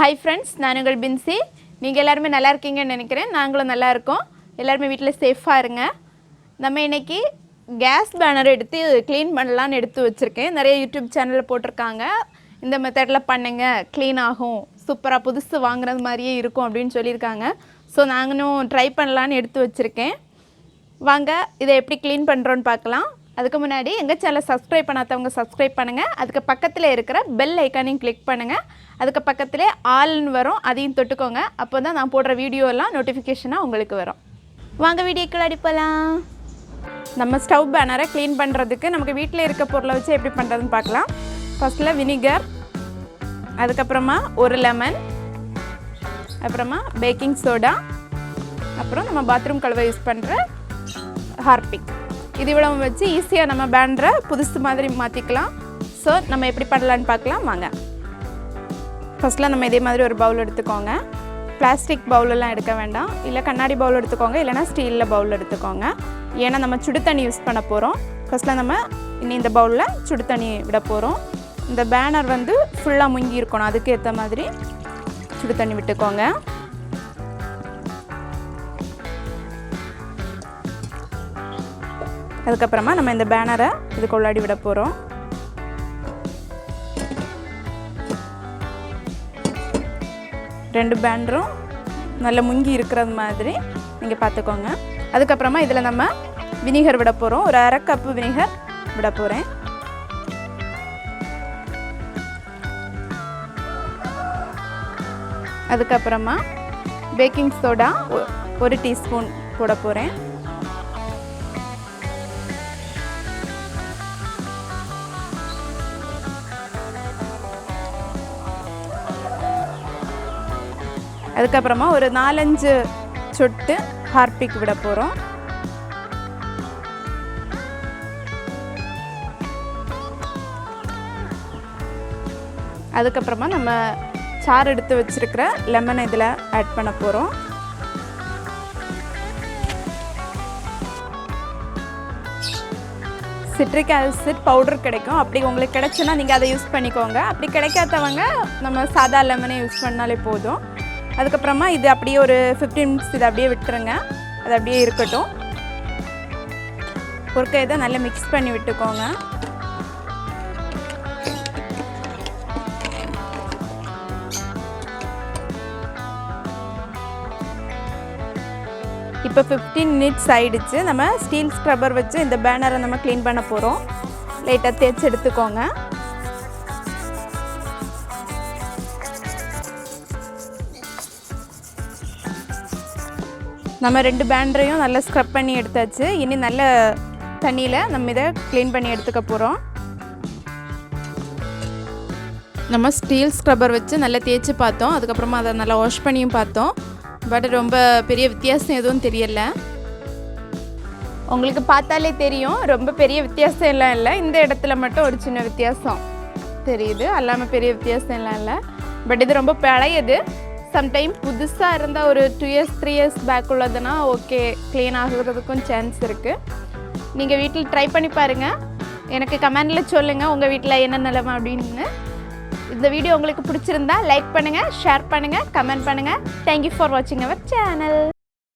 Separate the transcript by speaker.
Speaker 1: Hi friends, நான் உங்கள் பின்சி. நீங்கள் எல்லாருமே நல்லா இருக்கீங்கன்னு நினைக்கிறேன். நாங்களும் நல்லா இருக்கோம். எல்லாருமே வீட்டில் சேஃபாக இருங்க. நம்ம இன்றைக்கி கேஸ் பேனர் எடுத்து க்ளீன் பண்ணலான்னு எடுத்து வச்சுருக்கேன். நிறைய யூடியூப் சேனலில் போட்டிருக்காங்க, இந்த மெத்தடில் பண்ணுங்க, க்ளீன் ஆகும், சூப்பராக புதுசு வாங்குறது மாதிரியே இருக்கும் அப்படின்னு சொல்லியிருக்காங்க. ஸோ நாங்களும் ட்ரை பண்ணலான்னு எடுத்து வச்சுருக்கேன். வாங்க இதை எப்படி க்ளீன் பண்ணுறோன்னு பார்க்கலாம். அதுக்கு முன்னாடி எங்கள் சேனலை சப்ஸ்கிரைப் பண்ணாதவங்க சப்ஸ்கிரைப் பண்ணுங்கள். அதுக்கு பக்கத்தில் இருக்கிற பெல் ஐக்கானையும் கிளிக் பண்ணுங்கள். அதுக்கு பக்கத்திலே ஆல்னு வரும், அதையும் தொட்டுக்கோங்க. அப்போ தான் நான் போடுற வீடியோலாம் நோட்டிஃபிகேஷனாக உங்களுக்கு வரும். வாங்க வீடியோக்குள்ள அடிப்பலாம். நம்ம ஸ்டவ் பேனரை க்ளீன் பண்ணுறதுக்கு நமக்கு வீட்டில் இருக்க பொருளை வச்சு எப்படி பண்ணுறதுன்னு பார்க்கலாம். ஃபஸ்ட்டில் வினிகர், அதுக்கப்புறமா ஒரு லெமன், அப்புறமா பேக்கிங் சோடா, அப்புறம் நம்ம பாத்ரூம் கழுவ யூஸ் பண்ணுற ஹார்பிக். இது இவ்வளவு வச்சு ஈஸியாக நம்ம பேனரை புதுசு மாதிரி மாற்றிக்கலாம். ஸோ நம்ம எப்படி பண்ணலான்னு பார்க்கலாம் வாங்க. ஃபஸ்ட்டில் நம்ம இதே மாதிரி ஒரு பவுல் எடுத்துக்கோங்க. பிளாஸ்டிக் பவுலெல்லாம் எடுக்க வேண்டாம், இல்லை கண்ணாடி பவுல் எடுத்துக்கோங்க, இல்லைனா ஸ்டீலில் பவுல் எடுத்துக்கோங்க. ஏன்னா நம்ம சுடு தண்ணி யூஸ் பண்ண போகிறோம். ஃபஸ்ட்டில் நம்ம இனி இந்த பவுலில் சுடு தண்ணி விட போகிறோம். இந்த பேனர் வந்து ஃபுல்லாக முங்கி இருக்கணும், அதுக்கு ஏற்ற மாதிரி சுடு தண்ணி விட்டுக்கோங்க. அதுக்கப்புறமா நம்ம இந்த பேனரை இதுக்கு உள்ளாடி விட போகிறோம். ரெண்டு பேனரும் நல்ல முங்கி இருக்கிறது மாதிரி நீங்கள் பார்த்துக்கோங்க. அதுக்கப்புறமா இதில் நம்ம வினிகர் விட போகிறோம். ஒரு அரை கப்பு வினிகர் விட போகிறேன். அதுக்கப்புறமா பேக்கிங் சோடா ஒரு டீஸ்பூன் போட போகிறேன். அதுக்கப்புறமா ஒரு 4-5 சொட்டு ஹார்பிக் விட போகிறோம். அதுக்கப்புறமா நம்ம சாறு எடுத்து வச்சுருக்கிற லெமனை இதில் ஆட் பண்ண போகிறோம். சிட்ரிக் ஆசிட் பவுடர் கிடைக்கும், அப்படி உங்களுக்கு கிடைச்சுன்னா நீங்கள் அதை யூஸ் பண்ணிக்கோங்க. அப்படி கிடைக்காதவங்க நம்ம சாதா லெமனை யூஸ் பண்ணாலே போதும். அதுக்கப்புறமா இது அப்படியே ஒரு 15 மினிட்ஸ் இதை அப்படியே விட்டுருங்க, அது அப்படியே இருக்கட்டும். ஒருக்க இதை நல்லா மிக்ஸ் பண்ணி விட்டுக்கோங்க. இப்போ 15 மினிட்ஸ் ஆகிடுச்சு. நம்ம ஸ்டீல் ஸ்க்ரப்பர் வச்சு இந்த பேனரை நம்ம க்ளீன் பண்ண போகிறோம். லைட்டாக தேய்ச்சி எடுத்துக்கோங்க. நம்ம ரெண்டு பேனரையும் நல்லா ஸ்க்ரப் பண்ணி எடுத்தாச்சு. இனி நல்ல தண்ணியில் நம்ம இதை க்ளீன் பண்ணி எடுத்துக்க போகிறோம். நம்ம ஸ்டீல் ஸ்க்ரப்பர் வச்சு நல்லா தேய்ச்சி பார்த்தோம். அதுக்கப்புறமா அதை நல்லா வாஷ் பண்ணியும் பார்த்தோம். பட் ரொம்ப பெரிய வித்தியாசம் எதுவும் தெரியலை. உங்களுக்கு பார்த்தாலே தெரியும், ரொம்ப பெரிய வித்தியாசம் எல்லாம் இல்லை. இந்த இடத்துல மட்டும் ஒரு சின்ன வித்தியாசம் தெரியுது, அல்லாமல் பெரிய வித்தியாசம் எல்லாம் இல்லை. பட் இது ரொம்ப பழையது. சம்டைம் புதுசாக இருந்தால் ஒரு 2 இயர்ஸ் 3 இயர்ஸ் பேக் உள்ளதுன்னா ஓகே, க்ளீன் ஆகுறதுக்கும் சான்ஸ் இருக்குது. நீங்கள் வீட்டில் ட்ரை பண்ணி பாருங்கள். எனக்கு கமெண்டில் சொல்லுங்கள் உங்கள் வீட்டில் என்ன நிலைமை அப்படின்னு. இந்த வீடியோ உங்களுக்கு பிடிச்சிருந்தா லைக் பண்ணுங்கள், ஷேர் பண்ணுங்கள், கமெண்ட் பண்ணுங்கள். தேங்க்யூ ஃபார் வாட்சிங் அவர் சேனல்.